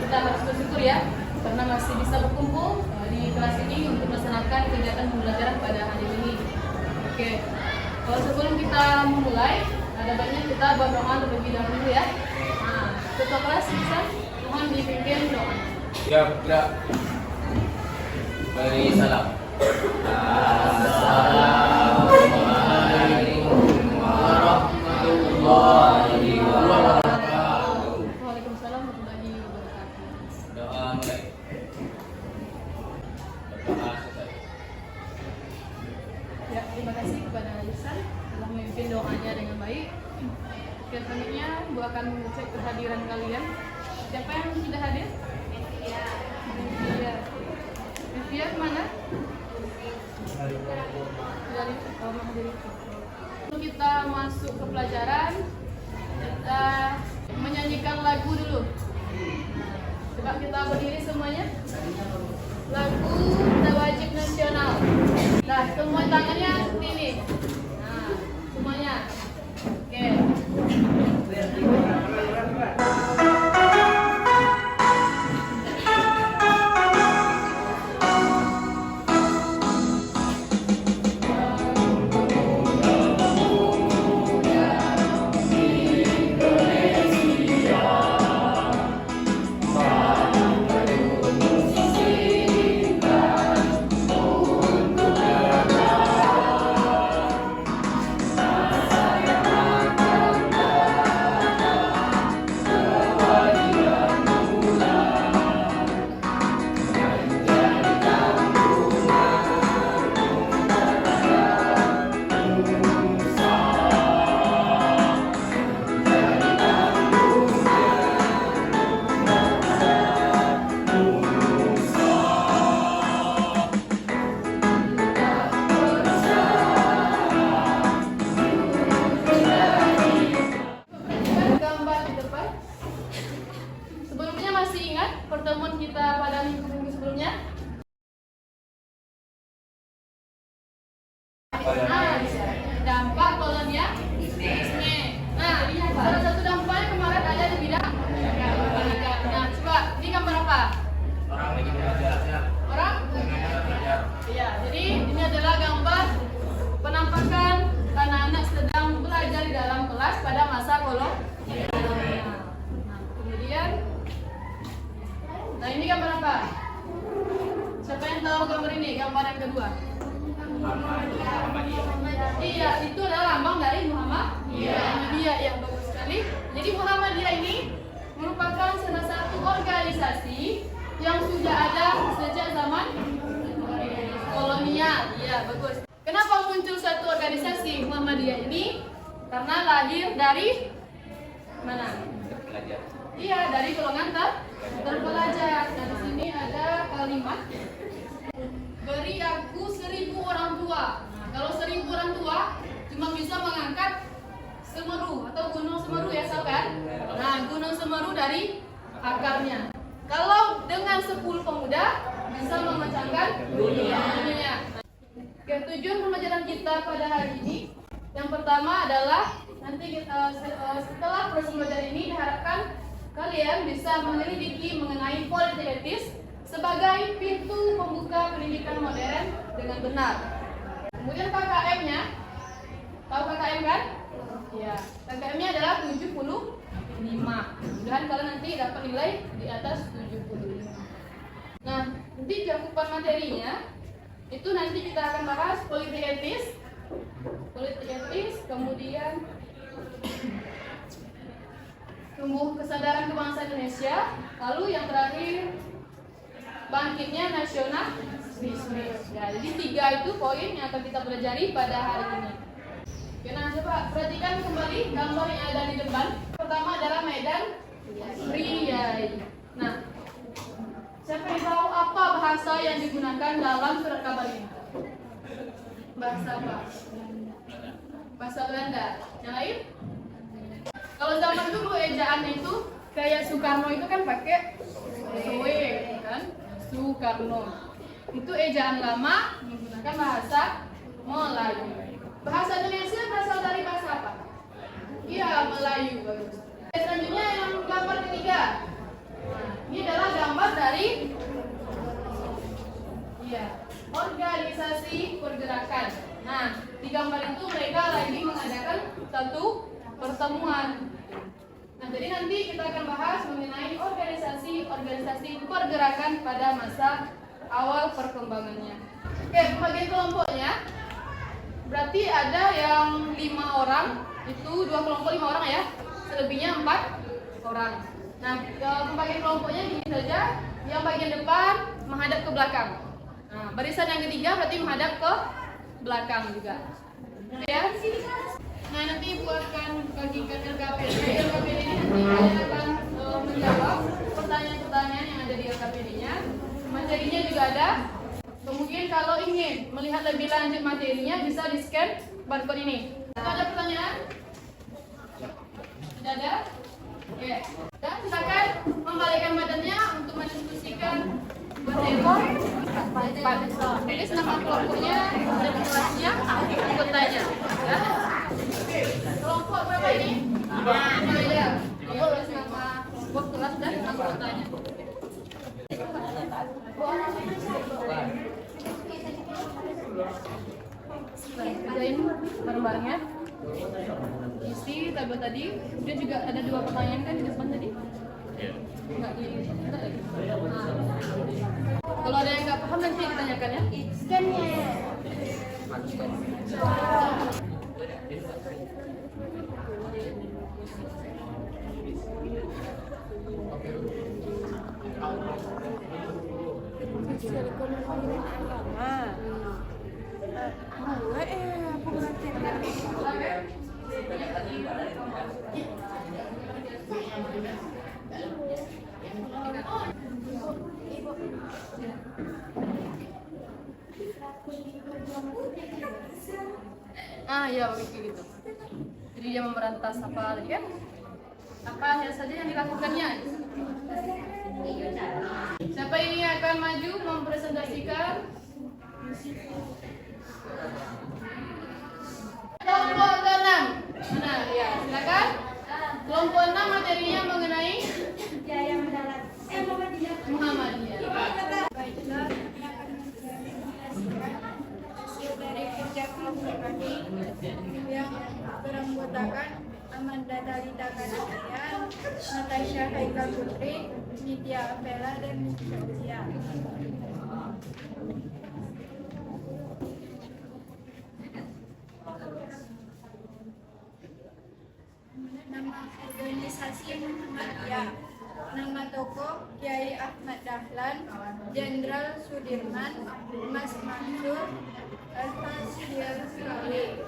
kita harus bersyukur ya karena masih bisa berkumpul di kelas ini untuk melaksanakan kegiatan pembelajaran pada hari ini. Oke, kalau sebelum kita memulai, ada baiknya kita berdoa terlebih dahulu ya. Nah, ketua kelas bisa mohon dipimpin doa. Ya. Beri salam. Assalamualaikum warahmatullahi wabarakatuh. Waalaikumsalam warahmatullahi wabarakatuh. Doa mulai. Berdoa selesai. Ya, terima kasih kepada Lisan telah memimpin doanya dengan baik. Oke, selanjutnya Bu akan mengecek kehadiran kalian. Siapa yang sudah hadir? Rifia kemana? Untuk kita masuk ke pelajaran, kita menyanyikan lagu dulu. Coba kita berdiri semuanya. Lagu Tawajib Nasional. Nah, semua tangannya seperti ini. Nah, semuanya. Oke. Gambar di depan. Sebelumnya masih ingat pertemuan kita pada minggu-minggu sebelumnya? Nah, dampak kolonialisme. Nah, salah satu dampaknya kemarin ada di bidang pendidikan. Nah, coba ini gambar apa? Orang lagi belajar. Orang? Belajar. Iya, jadi ini adalah gambar penampakan anak-anak sedang belajar di dalam kelas pada masa kolonial. Nah, kemudian, nah ini gambar apa? Siapa yang tahu gambar ini? Gambar yang kedua. Iya, itu adalah lambang dari Muhammadiyah yang bagus sekali. Jadi Muhammadiyah ini merupakan salah satu organisasi yang sudah ada sejak zaman kolonial. Iya, bagus. Kenapa muncul suatu organisasi Muhammadiyah ini? Karena lahir dari mana? Belajar. Iya, dari golongan terpelajar. Nah, di sini ada kalimat beri aku 1000 orang tua. Nah, kalau 1000 orang tua cuma bisa mengangkat Semeru atau Gunung Semeru ya, tahu kan? Nah, Gunung Semeru dari akarnya. Kalau dengan 10 pemuda bisa memecahkan dunia. Oke, tujuan pembelajaran kita pada hari ini yang pertama adalah nanti kita setelah proses pembelajaran ini diharapkan kalian bisa menyelidiki mengenai politik etis sebagai pintu pembuka pendidikan modern dengan benar. Kemudian KKM-nya, tahu KKM kan? Ya, KKM-nya adalah 75. Mudah-mudahan kalian nanti dapat nilai di atas 75. Nah, nanti cakupan materinya itu nanti kita akan bahas politik etis, kemudian tumbuh kesadaran kebangsaan Indonesia, lalu yang terakhir bangkitnya nasionalisme. Ya, jadi 3 itu poin yang akan kita pelajari pada hari ini. Oke, nah coba perhatikan kembali gambar yang ada di depan. Pertama adalah Medan Riyai. Nah, siapa yang tahu apa bahasa yang digunakan dalam surat kabar ini? Bahasa apa? Bahasa Belanda. Yang lain? Kalau zaman dulu ejaannya itu kayak Soekarno itu kan pakai SOE kan? Soekarno. Itu ejaan lama menggunakan bahasa Melayu. Bahasa Indonesia berasal dari bahasa apa? Iya, Melayu. Bagus. Selanjutnya yang gambar ketiga. Nah, ini adalah pertemuan. Nah, jadi nanti kita akan bahas mengenai organisasi pergerakan pada masa awal perkembangannya. Oke, pembagian kelompoknya berarti ada yang 5 orang, itu 2 kelompok 5 orang ya, selebihnya 4 orang. Nah, pembagian kelompoknya gini saja, yang bagian depan menghadap ke belakang. Nah, barisan yang ketiga berarti menghadap ke belakang juga. Ya. Nah, nanti Ibu akan bagikan LKPD. LKPD ini nanti kalian akan menjawab pertanyaan-pertanyaan yang ada di LKPD-nya. Materinya juga ada. Kemudian kalau ingin melihat lebih lanjut materinya bisa di-scan barcode ini. Ada pertanyaan? Tidak ada? Oke. Dan silakan membalikkan badannya untuk mendiskusikan materi. Tulis nama kelompoknya dan kelasnya, anggotanya. Ya. Kelompok berapa ini? 5 ya. Tulis nama kelompok, kelas dan anggotanya. Kerjain bareng-barengnya. Isi tabel tadi. Kemudian juga ada 2 pertanyaan kan di depan tadi. Enggak lagi. Kalau ada yang nggak paham nanti ditanyakan ya. Scan-nya. Ya begitu gitu. Jadi dia memberantas apa tadi kan? Apa saja yang dilakukannya? Siapa ini akan maju mempresentasikan? Kelompok ke-6. Nah, ya, silakan. Kelompok 6 materinya mengenai Muhammadiyah. Baiklah, dari kerja kelompok kami yang beranggotakan Amanda Dalita Kanadian, Natasha Haikal Putri, Nitya Apela, dan Sofia. Nama organisasi Muhammadiyah. Nama tokoh Kiai Ahmad Dahlan, Jenderal Sudirman, Mas Mansur, Al-Fasiyal Sekali.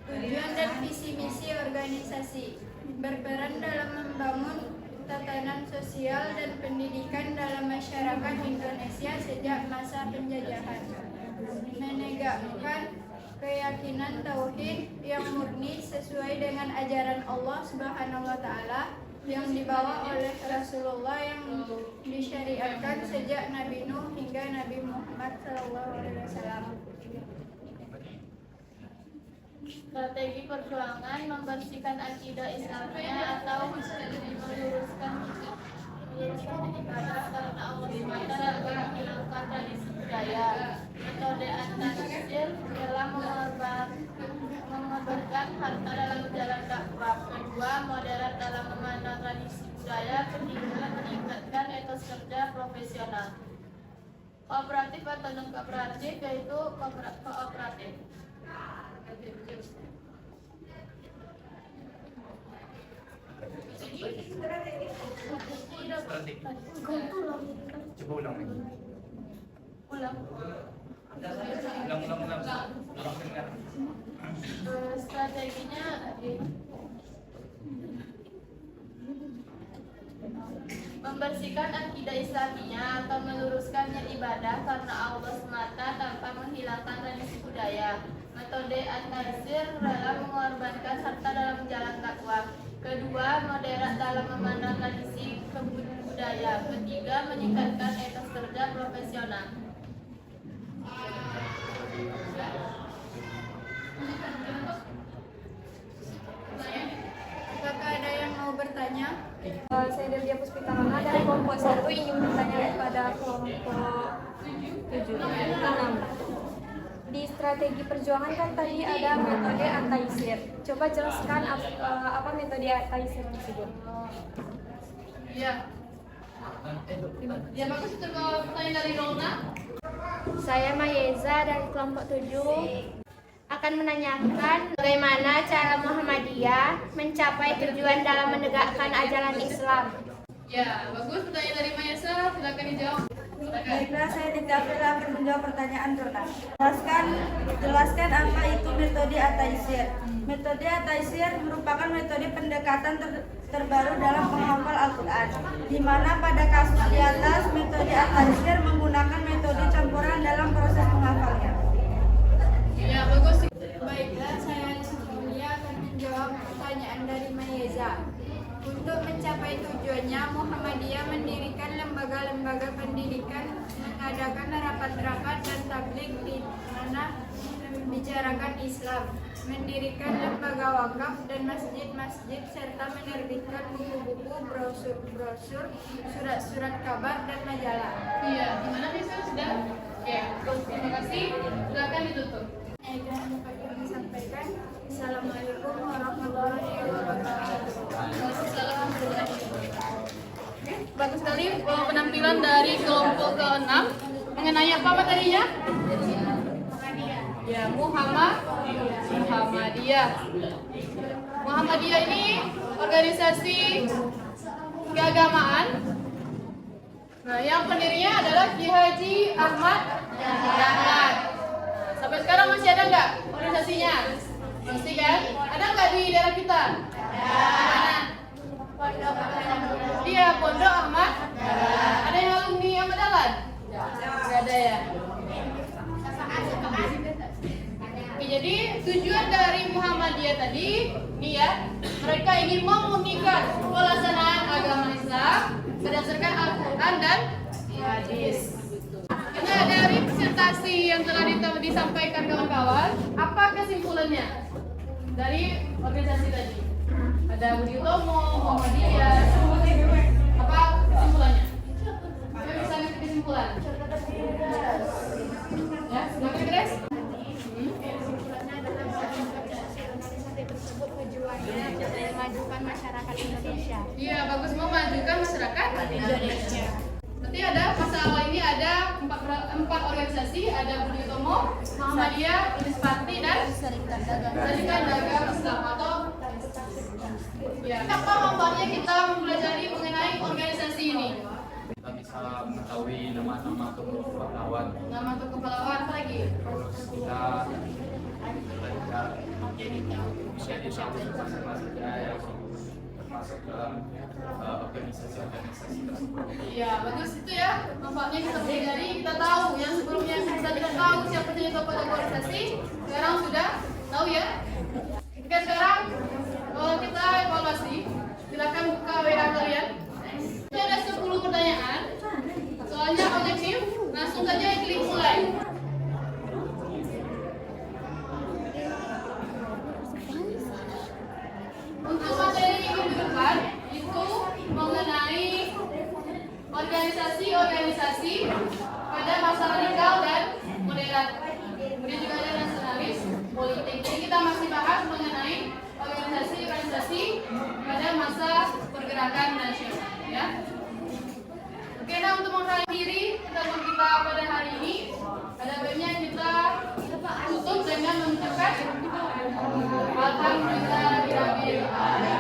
Tujuan dan visi misi organisasi berperan dalam membangun tatanan sosial dan pendidikan dalam masyarakat Indonesia sejak masa penjajahan, menegakkan keyakinan tauhid yang murni sesuai dengan ajaran Allah Subhanahu wa taala yang dibawa oleh Rasulullah yang disyariatkan sejak Nabi Nuh hingga Nabi Muhammad SAW. Strategi perjuangan membersihkan akidah Islamnya atau meluruskan ibadah karena Allah SWT dan menghilangkan tradisi budaya. Metode An-Nansir dalam mengorbankan harta dalam jalan dakwah. Kedua, moderat dalam memandang tradisi budaya. Ketiga, meningkatkan etos kerja profesional. Kooperatif atau non-kooperatif yaitu kooperatif. Coba ulang lagi. Ulang. Ulang dengar. Strateginya membersihkan akidah Islamiyah atau meluruskannya ibadah karena Allah semata tanpa menghilangkan tradisi budaya. Metode An-Nansir dalam mengorbankan harta dalam jalan dakwah. Kedua, moderat dalam memandang tradisi budaya. Ketiga, meningkatkan etos kerja profesional. Apakah ada yang mau bertanya? Saya Delia Puspitarana dari kelompok 1 ingin bertanya kepada kelompok 6. Di strategi perjuangan kan tadi ada metode antaisir. Coba jelaskan apa metode antaisir tersebut. Iya. Ya bagus, itu pertanyaan dari Rona. Saya Mayeza dari kelompok 7 akan menanyakan bagaimana cara Muhammadiyah mencapai tujuan dalam menegakkan ajaran Islam. Ya, bagus pertanyaan dari Mayesa, silakan dijawab. Silakan. Baiklah, saya Dikdapil akan menjawab pertanyaan Rona. Jelaskan apa itu metode At-Taisir. Metode At-Taisir merupakan metode pendekatan terbaru dalam menghafal Al-Quran, di mana pada kasus di atas metode At-Taisir menggunakan metode campuran dalam proses menghafalnya. Ya, bagus. Baiklah, saya Yulia akan menjawab pertanyaan dari Mayeza. Untuk mencapai tujuannya, Muhammadiyah mendirikan lembaga-lembaga pendidikan, mengadakan rapat-rapat dan tabligh di mana membicarakan Islam, mendirikan lembaga wakaf dan masjid-masjid, serta menerbitkan buku-buku, brosur, surat-surat kabar, dan majalah. Iya, gimana bisa sudah? Oke, terima kasih. Silakan ditutup. Saya dapat kami sampaikan. Assalamualaikum warahmatullahi wabarakatuh. Bagus sekali penampilan dari kelompok ke-6. Mengenai apa materinya? Ya, Muhammadiyah. Muhammadiyah ini organisasi keagamaan. Nah, yang pendirinya adalah Ki Haji Ahmad Dahlan. Sampai sekarang masih ada nggak organisasinya? Masih kan? Ada nggak di daerah kita? Ada. Dia Pondok Ahmad Dahlan. Ada yang alumni Ahmad Dahlan? Nggak ada ya? Oke, jadi tujuan dari Muhammadiyah tadi, nih ya, mereka ingin memurnikan pelaksanaan agama Islam berdasarkan Al-Quran dan hadis. Karena dari presentasi yang telah disampaikan kawan-kawan, apa kesimpulannya dari organisasi tadi? Ada Budi Utomo, Muhammadiyah, apa kesimpulannya? Apa bisa ngasih kesimpulan? Ya, silakan Grace. Memajukan masyarakat Indonesia. Iya, bagus, memajukan masyarakat Indonesia. Berarti ada masa awal ini ada empat organisasi, ada Budi Utomo, Muhammadiyah, Unisparti, dan Serikat Dagang Islam atau ya. Apa manfaatnya kita mempelajari mengenai organisasi ini? Kita bisa mengetahui nama-nama tokoh pahlawan. Nama tokoh pahlawan apa lagi? Terus kita belajar bisa disambungkan saja yang termasuk dalam organisasi-organisasi tersebut. Iya, bagus itu ya. Manfaatnya kita pelajari, kita tahu yang sebelumnya kita tidak tahu siapa saja tokoh-tokoh organisasi, sekarang sudah tahu ya. Oke, sekarang kita evaluasi. Silakan buka WA kalian. Ini ada 10 pertanyaan. Soalnya objektif, langsung saja klik mulai. Untuk materi minggu depan itu mengenai organisasi-organisasi pada masa radikal dan moderat. Kemudian juga ada nasionalis, politik. Jadi kita masih bahas mengenai organisasi-organisasi pada masa pergerakan nasional, ya. Oke, nah untuk mengakhiri pertemuan kita pada hari ini, ada baiknya kita tutup dengan mengucapkan Alhamdulillah.